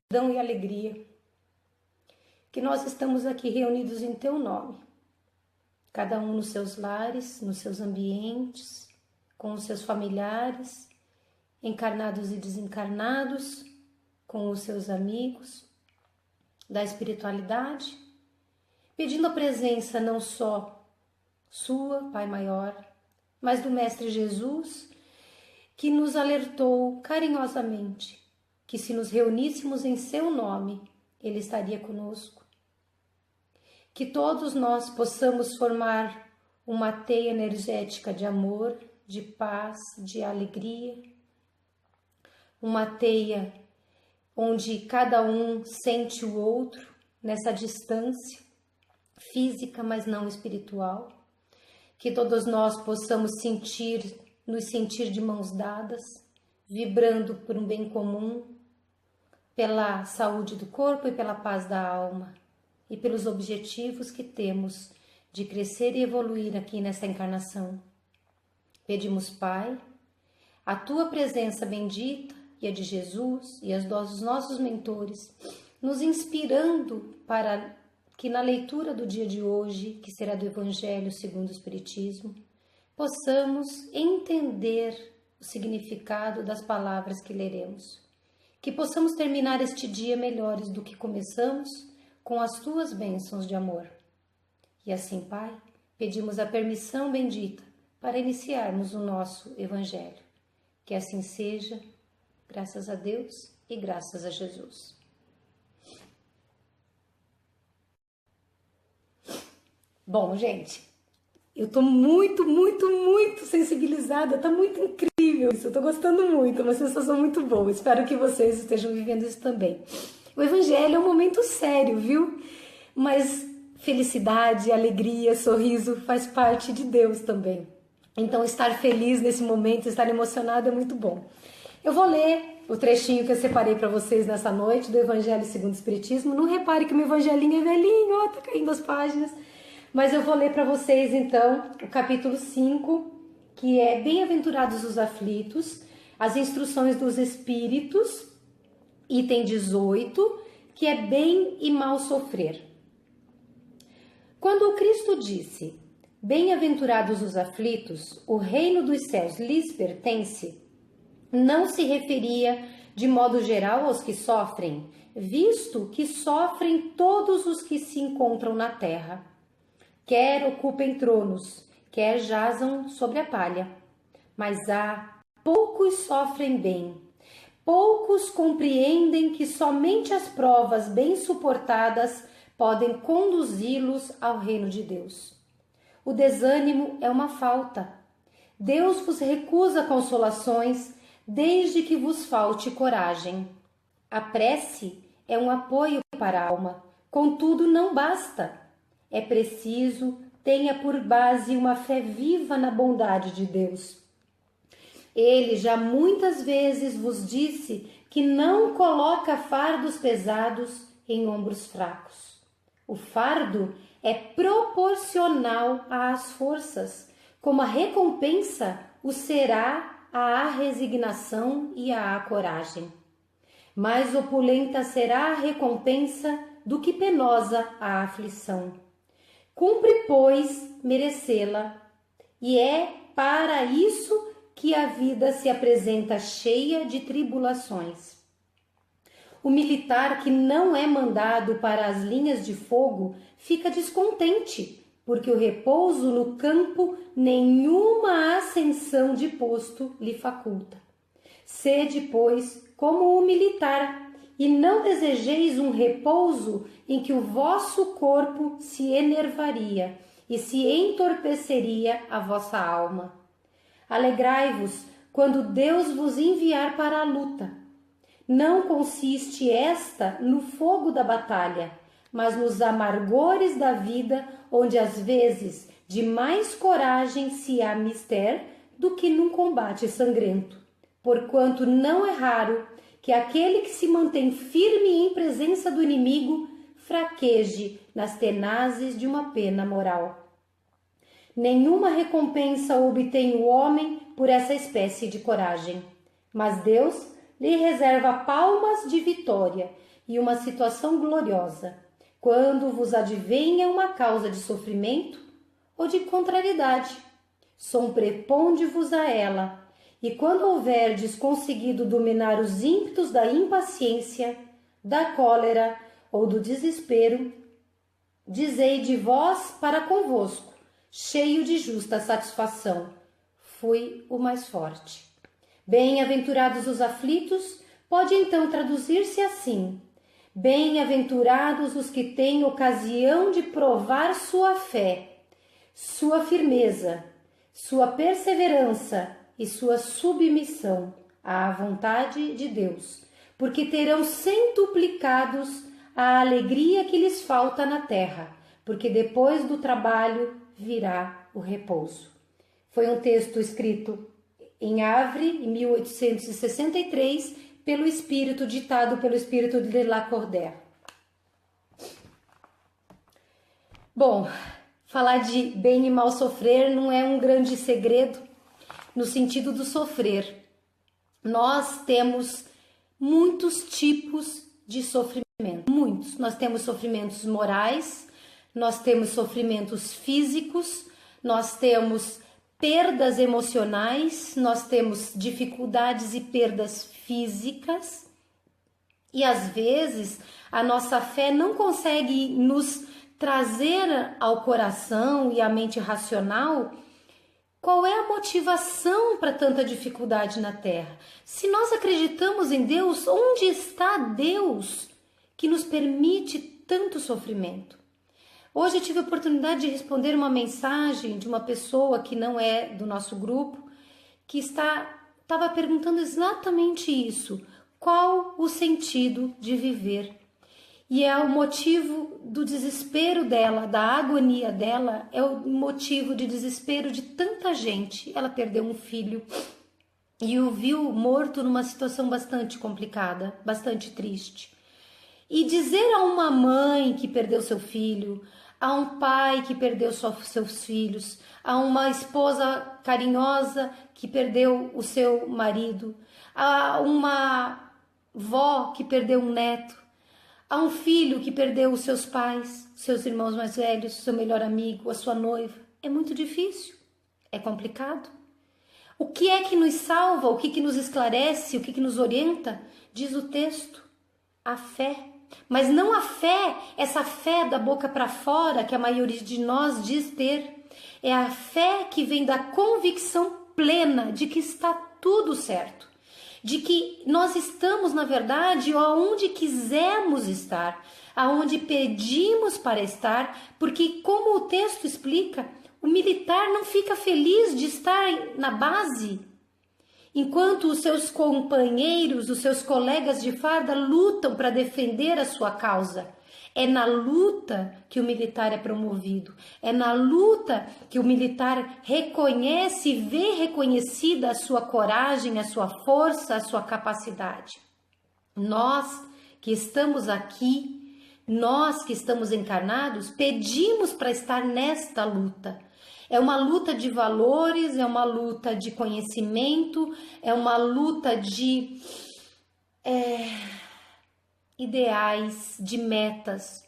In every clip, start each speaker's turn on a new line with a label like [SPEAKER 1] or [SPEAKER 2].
[SPEAKER 1] gratidão e alegria que nós estamos aqui reunidos em Teu nome, cada um nos seus lares, nos seus ambientes, com os seus familiares, encarnados e desencarnados, com os seus amigos da espiritualidade, pedindo a presença não só sua, Pai Maior, mas do Mestre Jesus, que nos alertou carinhosamente que se nos reuníssemos em seu nome, Ele estaria conosco. Que todos nós possamos formar uma teia energética de amor, de paz, de alegria, uma teia onde cada um sente o outro nessa distância física, mas não espiritual. Que todos nós possamos nos sentir de mãos dadas, vibrando por um bem comum, pela saúde do corpo e pela paz da alma, e pelos objetivos que temos de crescer e evoluir aqui nesta encarnação. Pedimos, Pai, a Tua presença bendita e a de Jesus e as dos nossos mentores, nos inspirando para que na leitura do dia de hoje, que será do Evangelho segundo o Espiritismo, possamos entender o significado das palavras que leremos. Que possamos terminar este dia melhores do que começamos, com as Tuas bênçãos de amor. E assim, Pai, pedimos a permissão bendita para iniciarmos o nosso Evangelho. Que assim seja, graças a Deus e graças a Jesus. Bom, gente, eu tô muito sensibilizada, tá muito incrível isso, eu tô gostando muito, uma sensação muito boa, espero que vocês estejam vivendo isso também. O Evangelho é um momento sério, viu? Mas felicidade, alegria, sorriso faz parte de Deus também. Então estar feliz nesse momento, estar emocionado é muito bom. Eu vou ler o trechinho que eu separei para vocês nessa noite do Evangelho segundo o Espiritismo. Não repare que o meu evangelinho é velhinho, ó, tá caindo as páginas. Mas eu vou ler para vocês, então, o capítulo 5, que é Bem-aventurados os aflitos, as instruções dos Espíritos, item 18, que é bem e mal sofrer. Quando o Cristo disse, Bem-aventurados os aflitos, o reino dos céus lhes pertence, não se referia de modo geral aos que sofrem, visto que sofrem todos os que se encontram na terra. Quer ocupem tronos, quer jazam sobre a palha. Mas poucos sofrem bem, poucos compreendem que somente as provas bem suportadas podem conduzi-los ao reino de Deus. O desânimo é uma falta. Deus vos recusa consolações desde que vos falte coragem. A prece é um apoio para a alma, contudo não basta. É preciso tenha por base uma fé viva na bondade de Deus. Ele já muitas vezes vos disse que não coloca fardos pesados em ombros fracos. O fardo é proporcional às forças, como a recompensa o será à resignação e à coragem. Mais opulenta será a recompensa do que penosa a aflição. Cumpre, pois, merecê-la, e é para isso que a vida se apresenta cheia de tribulações. O militar que não é mandado para as linhas de fogo fica descontente, porque o repouso no campo nenhuma ascensão de posto lhe faculta. Sede, pois, como o militar, e não desejeis um repouso em que o vosso corpo se enervaria e se entorpeceria a vossa alma. Alegrai-vos quando Deus vos enviar para a luta. Não consiste esta no fogo da batalha, mas nos amargores da vida, onde às vezes de mais coragem se há mister do que num combate sangrento. Porquanto não é raro que aquele que se mantém firme em presença do inimigo fraqueje nas tenazes de uma pena moral. Nenhuma recompensa obtém o homem por essa espécie de coragem, mas Deus lhe reserva palmas de vitória e uma situação gloriosa, quando vos advenha uma causa de sofrimento ou de contrariedade. Sobreponde-vos a ela, e quando houverdes conseguido dominar os ímpetos da impaciência, da cólera ou do desespero, dizei de vós para convosco, cheio de justa satisfação: fui o mais forte. Bem-aventurados os aflitos, pode então traduzir-se assim: bem-aventurados os que têm ocasião de provar sua fé, sua firmeza, sua perseverança e sua submissão à vontade de Deus, porque terão centuplicados a alegria que lhes falta na terra, porque depois do trabalho virá o repouso. Foi um texto escrito em Havre, em 1863, pelo Espírito, ditado pelo Espírito de Lacordaire. Bom, falar de bem e mal sofrer não é um grande segredo no sentido do sofrer. Nós temos muitos tipos de sofrimento, muitos. Nós temos sofrimentos morais, nós temos sofrimentos físicos, nós temos perdas emocionais, nós temos dificuldades e perdas físicas, e às vezes a nossa fé não consegue nos trazer ao coração e à mente racional qual é a motivação para tanta dificuldade na Terra. Se nós acreditamos em Deus, onde está Deus que nos permite tanto sofrimento? Hoje eu tive a oportunidade de responder uma mensagem de uma pessoa que não é do nosso grupo, que estava perguntando exatamente isso: qual o sentido de viver? E é o motivo do desespero dela, da agonia dela, é o motivo de desespero de tanta gente. Ela perdeu um filho e o viu morto numa situação bastante complicada, bastante triste. E dizer a uma mãe que perdeu seu filho, a um pai que perdeu seus filhos, a uma esposa carinhosa que perdeu o seu marido, a uma vó que perdeu um neto, a um filho que perdeu os seus pais, seus irmãos mais velhos, seu melhor amigo, a sua noiva. É muito difícil, é complicado. O que é que nos salva, o que que nos esclarece, o que que nos orienta? Diz o texto: a fé. Mas não a fé, essa fé da boca para fora que a maioria de nós diz ter. É a fé que vem da convicção plena de que está tudo certo, de que nós estamos, na verdade, aonde quisermos estar, aonde pedimos para estar, porque, como o texto explica, o militar não fica feliz de estar na base, enquanto os seus companheiros, os seus colegas de farda lutam para defender a sua causa. É na luta que o militar é promovido. É na luta que o militar reconhece e vê reconhecida a sua coragem, a sua força, a sua capacidade. Nós que estamos aqui, nós que estamos encarnados, pedimos para estar nesta luta. É uma luta de valores, é uma luta de conhecimento, é uma luta de ideais, de metas,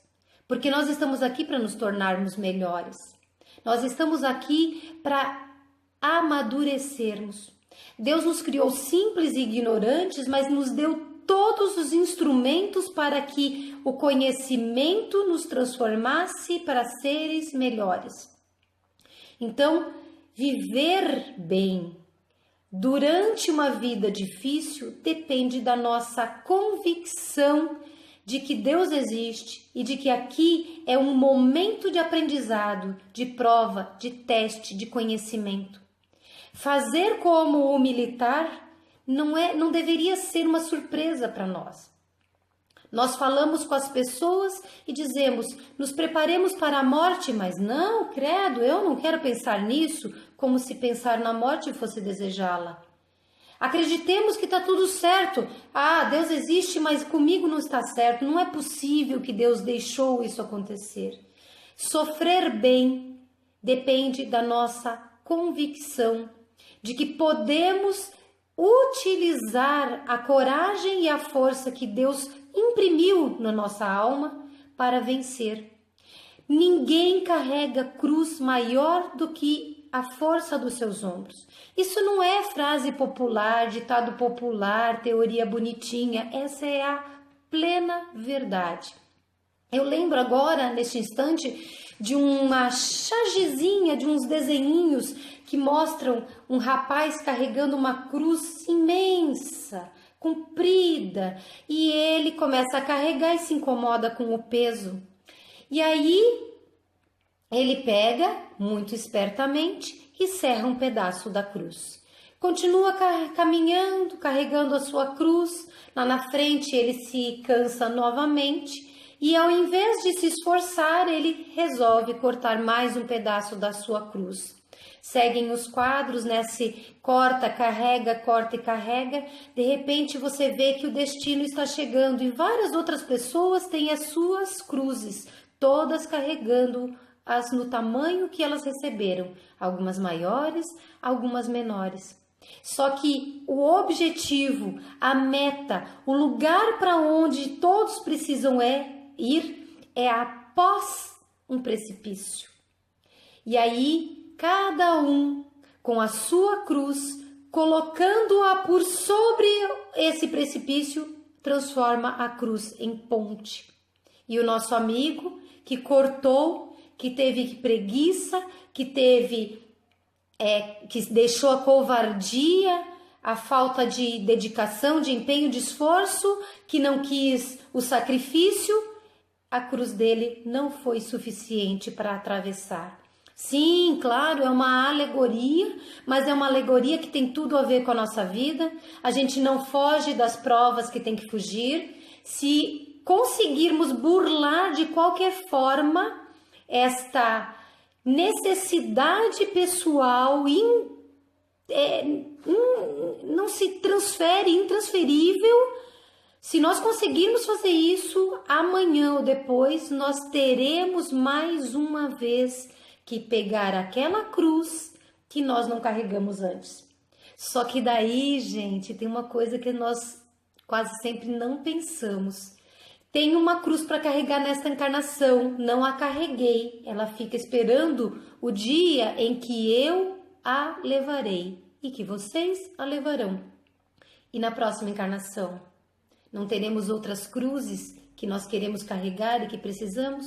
[SPEAKER 1] porque nós estamos aqui para nos tornarmos melhores. Nós estamos aqui para amadurecermos. Deus nos criou simples e ignorantes, mas nos deu todos os instrumentos para que o conhecimento nos transformasse para seres melhores. Então, viver bem durante uma vida difícil depende da nossa convicção de que Deus existe e de que aqui é um momento de aprendizado, de prova, de teste, de conhecimento. Fazer como o militar não deveria ser uma surpresa para nós. Nós falamos com as pessoas e dizemos: nos preparemos para a morte, mas não, credo, eu não quero pensar nisso, como se pensar na morte fosse desejá-la. Acreditemos que está tudo certo. Ah, Deus existe, mas comigo não está certo. Não é possível que Deus deixou isso acontecer. Sofrer bem depende da nossa convicção de que podemos utilizar a coragem e a força que Deus imprimiu na nossa alma para vencer. Ninguém carrega cruz maior do que a força dos seus ombros. Isso não é frase popular, ditado popular, teoria bonitinha. Essa é a plena verdade. Eu lembro agora, neste instante, de uma chargezinha, de uns desenhinhos que mostram um rapaz carregando uma cruz imensa, comprida, e ele começa a carregar e se incomoda com o peso. E aí ele pega, muito espertamente, e serra um pedaço da cruz. Continua caminhando, carregando a sua cruz. Lá na frente ele se cansa novamente e, ao invés de se esforçar, ele resolve cortar mais um pedaço da sua cruz. Seguem os quadros, né? Se corta, carrega, corta e carrega. De repente você vê que o destino está chegando e várias outras pessoas têm as suas cruzes, todas carregando-as no tamanho que elas receberam, algumas maiores, algumas menores. Só que o objetivo, a meta, o lugar para onde todos precisam ir é após um precipício. E aí, cada um com a sua cruz, colocando-a por sobre esse precipício, transforma a cruz em ponte. E o nosso amigo que cortou, que teve preguiça, que deixou a covardia, a falta de dedicação, de empenho, de esforço, que não quis o sacrifício, a cruz dele não foi suficiente para atravessar. Sim, claro, é uma alegoria, mas é uma alegoria que tem tudo a ver com a nossa vida. A gente não foge das provas que tem que fugir. Se conseguirmos burlar de qualquer forma esta necessidade pessoal não se transfere, intransferível. Se nós conseguirmos fazer isso, amanhã ou depois nós teremos mais uma vez que pegar aquela cruz que nós não carregamos antes. Só que daí, gente, tem uma coisa que nós quase sempre não pensamos. Tem uma cruz para carregar nesta encarnação, não a carreguei. Ela fica esperando o dia em que eu a levarei e que vocês a levarão. E na próxima encarnação, não teremos outras cruzes que nós queremos carregar e que precisamos?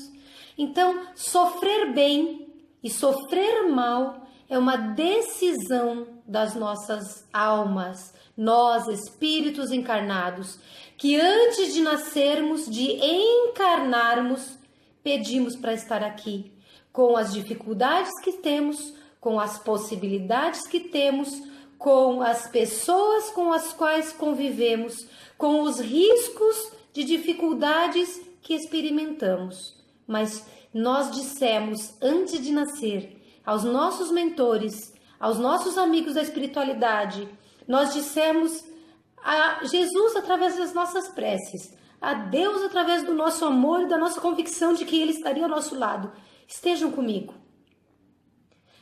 [SPEAKER 1] Então, sofrer bem e sofrer mal é uma decisão das nossas almas, nós, espíritos encarnados, que antes de nascermos, de encarnarmos, pedimos para estar aqui, com as dificuldades que temos, com as possibilidades que temos, com as pessoas com as quais convivemos, com os riscos de dificuldades que experimentamos. Mas nós dissemos antes de nascer aos nossos mentores, aos nossos amigos da espiritualidade, nós dissemos a Jesus através das nossas preces, a Deus através do nosso amor e da nossa convicção de que Ele estaria ao nosso lado. Estejam comigo.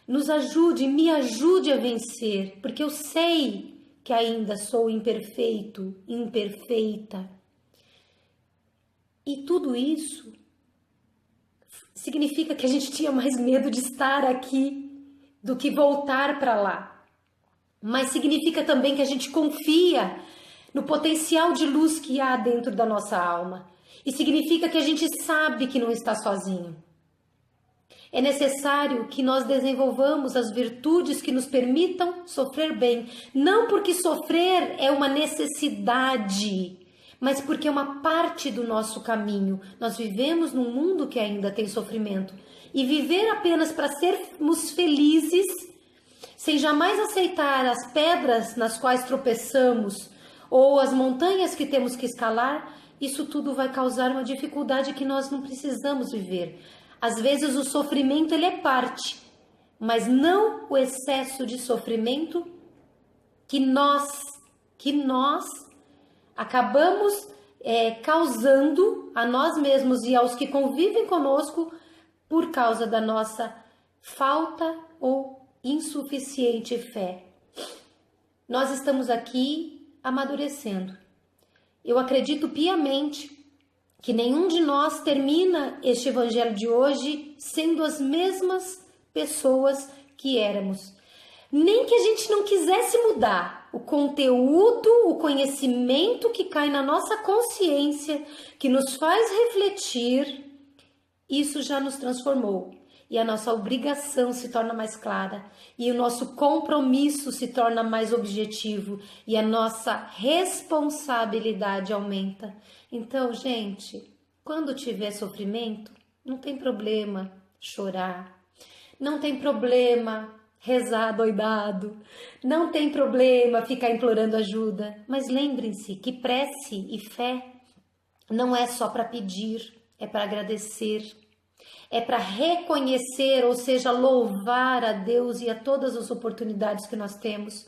[SPEAKER 1] Nos ajude, me ajude a vencer, porque eu sei que ainda sou imperfeito, imperfeita. E tudo isso significa que a gente tinha mais medo de estar aqui do que voltar para lá. Mas significa também que a gente confia no potencial de luz que há dentro da nossa alma. E significa que a gente sabe que não está sozinho. É necessário que nós desenvolvamos as virtudes que nos permitam sofrer bem. Não porque sofrer é uma necessidade, mas porque é uma parte do nosso caminho. Nós vivemos num mundo que ainda tem sofrimento. E viver apenas para sermos felizes, sem jamais aceitar as pedras nas quais tropeçamos ou as montanhas que temos que escalar, isso tudo vai causar uma dificuldade que nós não precisamos viver. Às vezes o sofrimento ele é parte, mas não o excesso de sofrimento que nós acabamos causando a nós mesmos e aos que convivem conosco por causa da nossa falta ou insuficiente fé. nós estamos aqui amadurecendo. Eu acredito piamente que nenhum de nós termina este evangelho de hoje sendo as mesmas pessoas que éramos. Nem que a gente não quisesse mudar o conteúdo, o conhecimento que cai na nossa consciência, que nos faz refletir, isso já nos transformou. E a nossa obrigação se torna mais clara, e o nosso compromisso se torna mais objetivo, e a nossa responsabilidade aumenta. Então, gente, quando tiver sofrimento, não tem problema chorar, não tem problema rezar doidado, não tem problema ficar implorando ajuda, mas lembrem-se que prece e fé não é só para pedir, é para agradecer. É para reconhecer, ou seja, louvar a Deus e a todas as oportunidades que nós temos.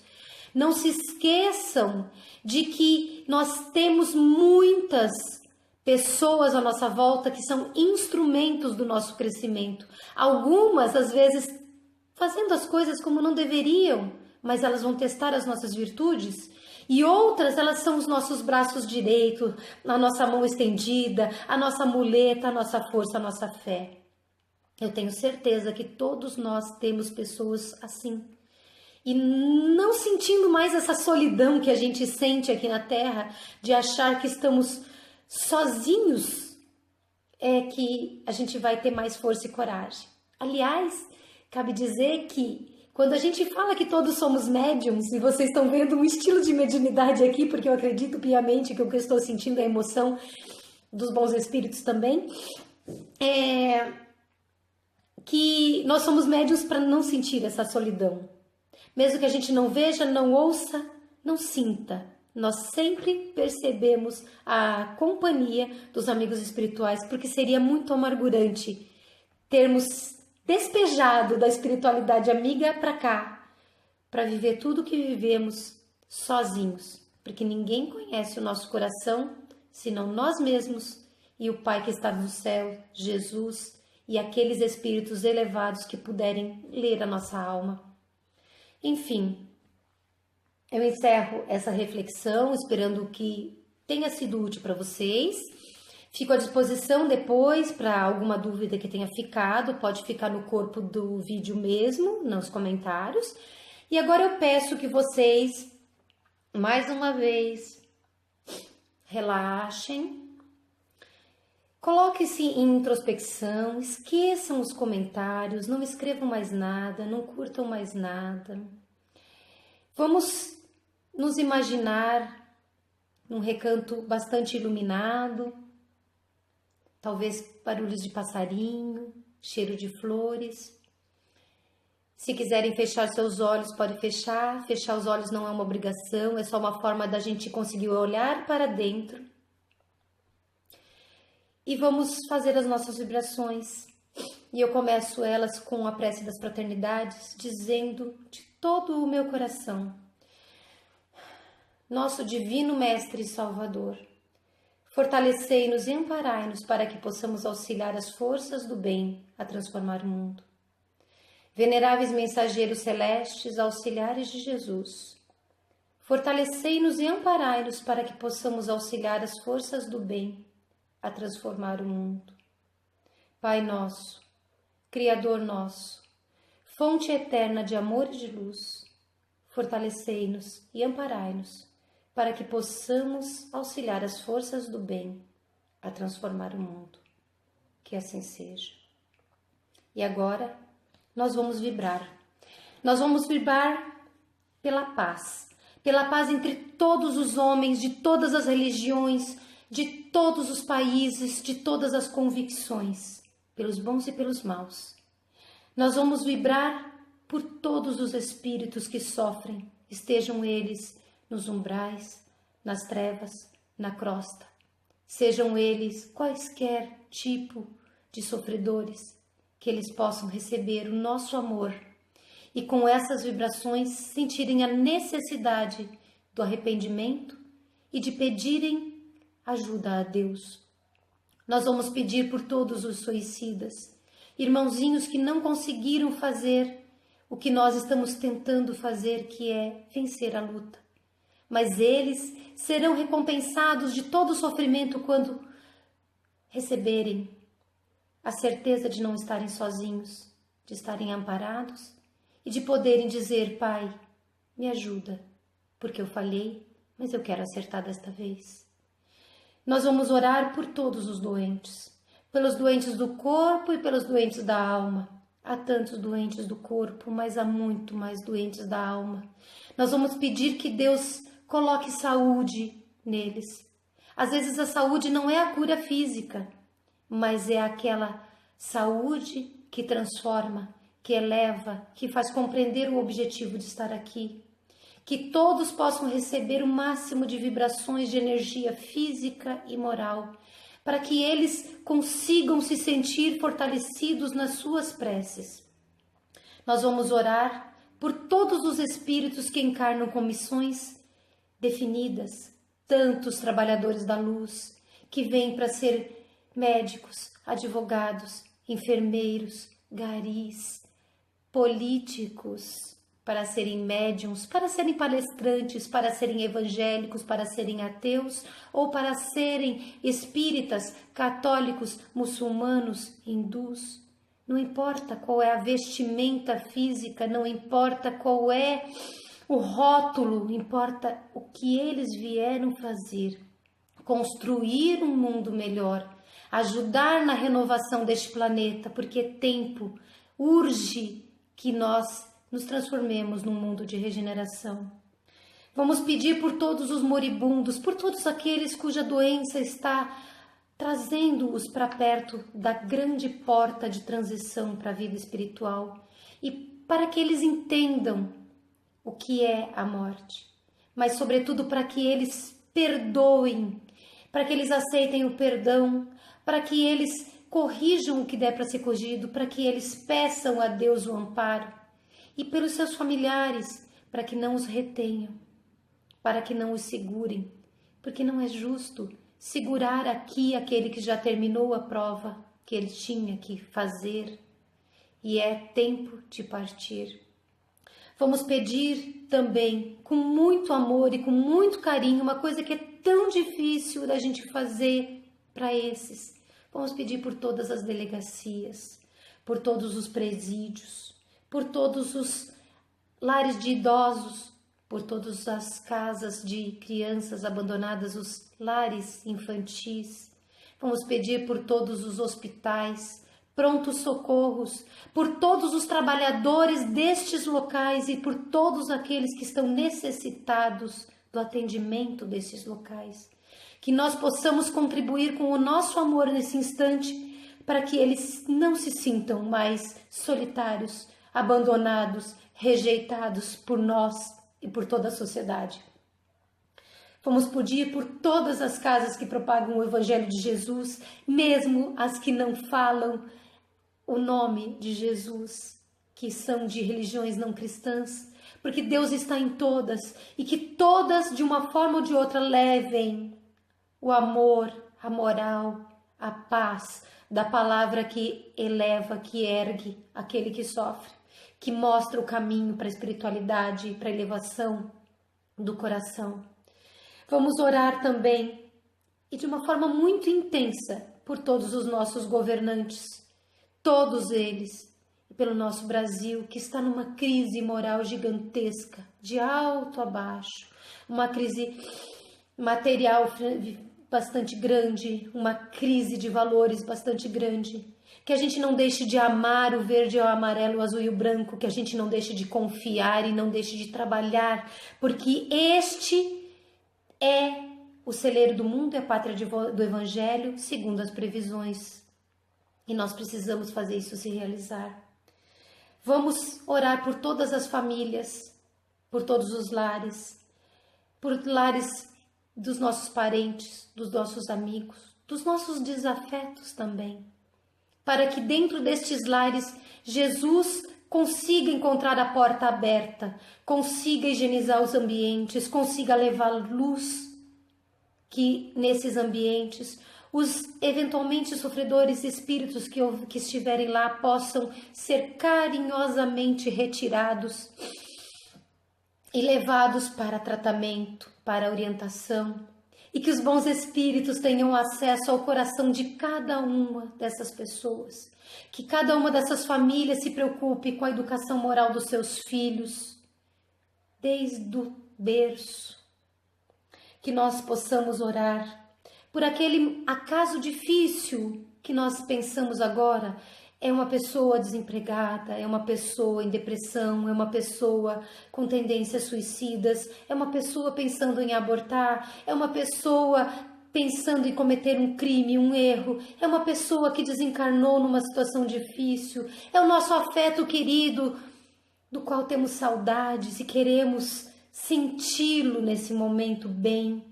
[SPEAKER 1] Não se esqueçam de que nós temos muitas pessoas à nossa volta que são instrumentos do nosso crescimento. Algumas, às vezes, fazendo as coisas como não deveriam, mas elas vão testar as nossas virtudes. E outras, elas são os nossos braços direitos, a nossa mão estendida, a nossa muleta, a nossa força, a nossa fé. Eu tenho certeza que todos nós temos pessoas assim. E não sentindo mais essa solidão que a gente sente aqui na Terra, de achar que estamos sozinhos, é que a gente vai ter mais força e coragem. Aliás, cabe dizer que quando a gente fala que todos somos médiums, e vocês estão vendo um estilo de mediunidade aqui, porque eu acredito piamente que o que eu estou sentindo é a emoção dos bons espíritos também, que nós somos médiuns para não sentir essa solidão. Mesmo que a gente não veja, não ouça, não sinta. Nós sempre percebemos a companhia dos amigos espirituais, porque seria muito amargurante termos despejado da espiritualidade amiga para cá, para viver tudo o que vivemos sozinhos, porque ninguém conhece o nosso coração senão nós mesmos e o Pai que está no céu, Jesus, e aqueles espíritos elevados que puderem ler a nossa alma. Enfim, eu encerro essa reflexão, esperando que tenha sido útil para vocês. Fico à disposição depois para alguma dúvida que tenha ficado, pode ficar no corpo do vídeo mesmo, nos comentários. E agora eu peço que vocês, mais uma vez, relaxem. Coloque-se em introspecção, esqueçam os comentários, não escrevam mais nada, não curtam mais nada. Vamos nos imaginar num recanto bastante iluminado, talvez barulhos de passarinho, cheiro de flores. Se quiserem fechar seus olhos, pode fechar. Fechar os olhos não é uma obrigação, é só uma forma da gente conseguir olhar para dentro. E vamos fazer as nossas vibrações. E eu começo elas com a prece das fraternidades, dizendo de todo o meu coração: nosso divino Mestre e Salvador, fortalecei-nos e amparai-nos para que possamos auxiliar as forças do bem a transformar o mundo. Veneráveis mensageiros celestes, auxiliares de Jesus, fortalecei-nos e amparai-nos para que possamos auxiliar as forças do bem a transformar o mundo. Pai nosso, Criador nosso, fonte eterna de amor e de luz, fortalecei-nos e amparai-nos para que possamos auxiliar as forças do bem a transformar o mundo. Que assim seja. E agora nós vamos vibrar. Nós vamos vibrar pela paz entre todos os homens, de todas as religiões, de todos os países, de todas as convicções, pelos bons e pelos maus. Nós vamos vibrar por todos os espíritos que sofrem, estejam eles nos umbrais, nas trevas, na crosta. Sejam eles quaisquer tipo de sofredores, que eles possam receber o nosso amor e com essas vibrações sentirem a necessidade do arrependimento e de pedirem ajuda a Deus. Nós vamos pedir por todos os suicidas, irmãozinhos que não conseguiram fazer o que nós estamos tentando fazer, que é vencer a luta. Mas eles serão recompensados de todo o sofrimento quando receberem a certeza de não estarem sozinhos, de estarem amparados e de poderem dizer: Pai, me ajuda, porque eu falhei, mas eu quero acertar desta vez. Nós vamos orar por todos os doentes, pelos doentes do corpo e pelos doentes da alma. Há tantos doentes do corpo, mas há muito mais doentes da alma. Nós vamos pedir que Deus coloque saúde neles. Às vezes a saúde não é a cura física, mas é aquela saúde que transforma, que eleva, que faz compreender o objetivo de estar aqui. Que todos possam receber o máximo de vibrações de energia física e moral, para que eles consigam se sentir fortalecidos nas suas preces. Nós vamos orar por todos os espíritos que encarnam com missões definidas, tantos trabalhadores da luz que vêm para ser médicos, advogados, enfermeiros, garis, políticos, para serem médiuns, para serem palestrantes, para serem evangélicos, para serem ateus ou para serem espíritas, católicos, muçulmanos, hindus. Não importa qual é a vestimenta física, não importa qual é o rótulo, importa o que eles vieram fazer. Construir um mundo melhor, ajudar na renovação deste planeta, porque é tempo, urge que nós nos transformemos num mundo de regeneração. Vamos pedir por todos os moribundos, por todos aqueles cuja doença está trazendo-os para perto da grande porta de transição para a vida espiritual e para que eles entendam o que é a morte, mas sobretudo para que eles perdoem, para que eles aceitem o perdão, para que eles corrijam o que der para ser corrigido, para que eles peçam a Deus o amparo. E pelos seus familiares, para que não os retenham, para que não os segurem, porque não é justo segurar aqui aquele que já terminou a prova que ele tinha que fazer e é tempo de partir. Vamos pedir também, com muito amor e com muito carinho, uma coisa que é tão difícil da gente fazer para esses. Vamos pedir por todas as delegacias, por todos os presídios, por todos os lares de idosos, por todas as casas de crianças abandonadas, os lares infantis. Vamos pedir por todos os hospitais, prontos socorros, por todos os trabalhadores destes locais e por todos aqueles que estão necessitados do atendimento desses locais. Que nós possamos contribuir com o nosso amor nesse instante para que eles não se sintam mais solitários, abandonados, rejeitados por nós e por toda a sociedade. Vamos pedir por todas as casas que propagam o Evangelho de Jesus, mesmo as que não falam o nome de Jesus, que são de religiões não cristãs, porque Deus está em todas e que todas, de uma forma ou de outra, levem o amor, a moral, a paz da palavra que eleva, que ergue aquele que sofre, que mostra o caminho para a espiritualidade e para a elevação do coração. Vamos orar também, e de uma forma muito intensa, por todos os nossos governantes, todos eles, e pelo nosso Brasil, que está numa crise moral gigantesca, de alto a baixo, uma crise material bastante grande, uma crise de valores bastante grande. Que a gente não deixe de amar o verde, o amarelo, o azul e o branco, que a gente não deixe de confiar e não deixe de trabalhar, porque este é o celeiro do mundo, é a pátria do Evangelho, segundo as previsões. E nós precisamos fazer isso se realizar. Vamos orar por todas as famílias, por todos os lares, por lares dos nossos parentes, dos nossos amigos, dos nossos desafetos também, para que dentro destes lares Jesus consiga encontrar a porta aberta, consiga higienizar os ambientes, consiga levar luz, que nesses ambientes os eventualmente sofredores espíritos que estiverem lá possam ser carinhosamente retirados e levados para tratamento, para orientação, e que os bons espíritos tenham acesso ao coração de cada uma dessas pessoas, que cada uma dessas famílias se preocupe com a educação moral dos seus filhos, desde o berço, que nós possamos orar por aquele acaso difícil que nós pensamos agora. É uma pessoa desempregada, é uma pessoa em depressão, é uma pessoa com tendências suicidas, é uma pessoa pensando em abortar, é uma pessoa pensando em cometer um crime, um erro, é uma pessoa que desencarnou numa situação difícil, é o nosso afeto querido, do qual temos saudades e queremos senti-lo nesse momento bem,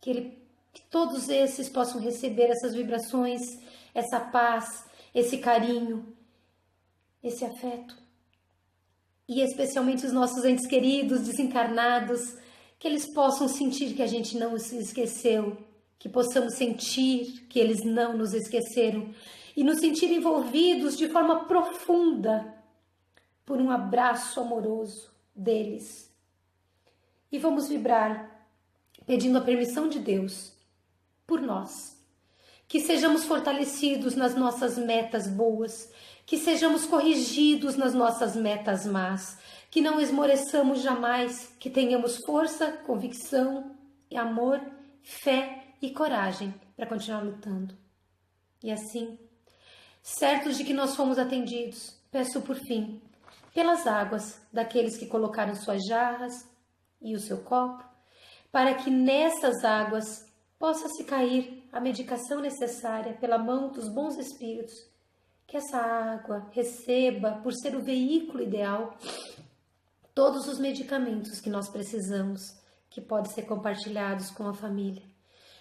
[SPEAKER 1] que todos esses possam receber essas vibrações, essa paz, esse carinho, esse afeto. E especialmente os nossos entes queridos, desencarnados, que eles possam sentir que a gente não os esqueceu, que possamos sentir que eles não nos esqueceram e nos sentir envolvidos de forma profunda por um abraço amoroso deles. E vamos vibrar pedindo a permissão de Deus por nós, que sejamos fortalecidos nas nossas metas boas, que sejamos corrigidos nas nossas metas más, que não esmoreçamos jamais, que tenhamos força, convicção, amor, fé e coragem para continuar lutando. E assim, certos de que nós fomos atendidos, peço por fim, pelas águas daqueles que colocaram suas jarras e o seu copo, para que nessas águas possa se cair a medicação necessária pela mão dos bons espíritos, que essa água receba, por ser o veículo ideal, todos os medicamentos que nós precisamos, que podem ser compartilhados com a família.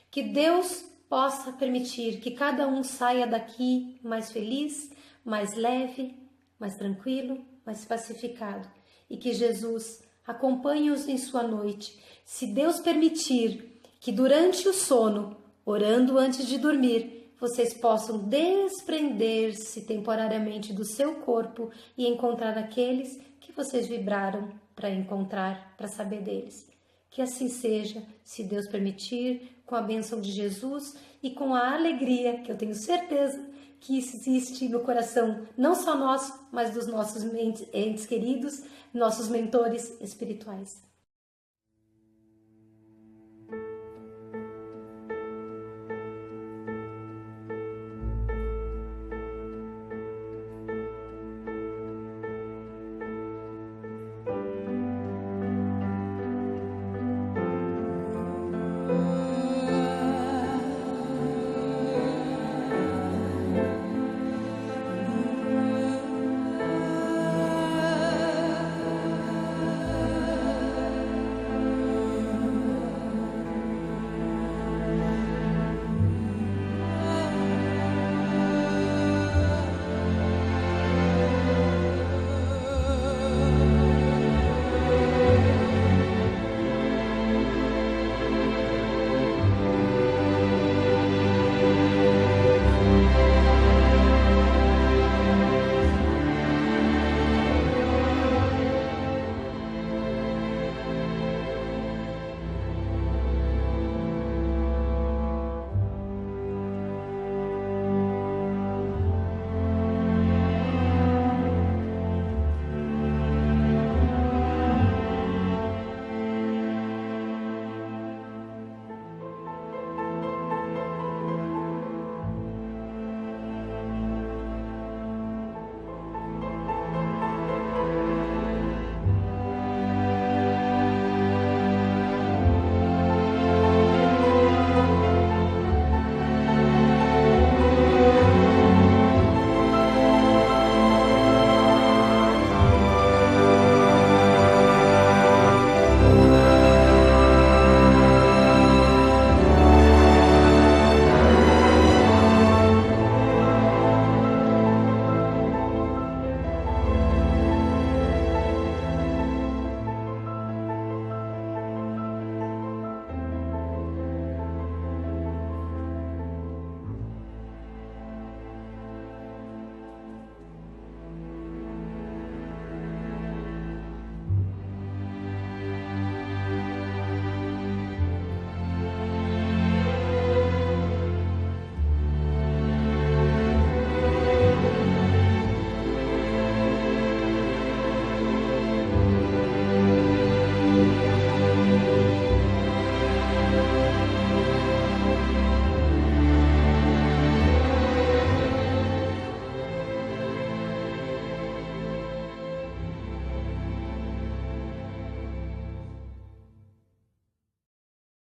[SPEAKER 1] Que Deus possa permitir que cada um saia daqui mais feliz, mais leve, mais tranquilo, mais pacificado, e que Jesus acompanhe-os em sua noite. Se Deus permitir que durante o sono, orando antes de dormir, vocês possam desprender-se temporariamente do seu corpo e encontrar aqueles que vocês vibraram para encontrar, para saber deles. Que assim seja, se Deus permitir, com a bênção de Jesus e com a alegria que eu tenho certeza que existe no coração, não só nosso, mas dos nossos entes queridos, nossos mentores espirituais.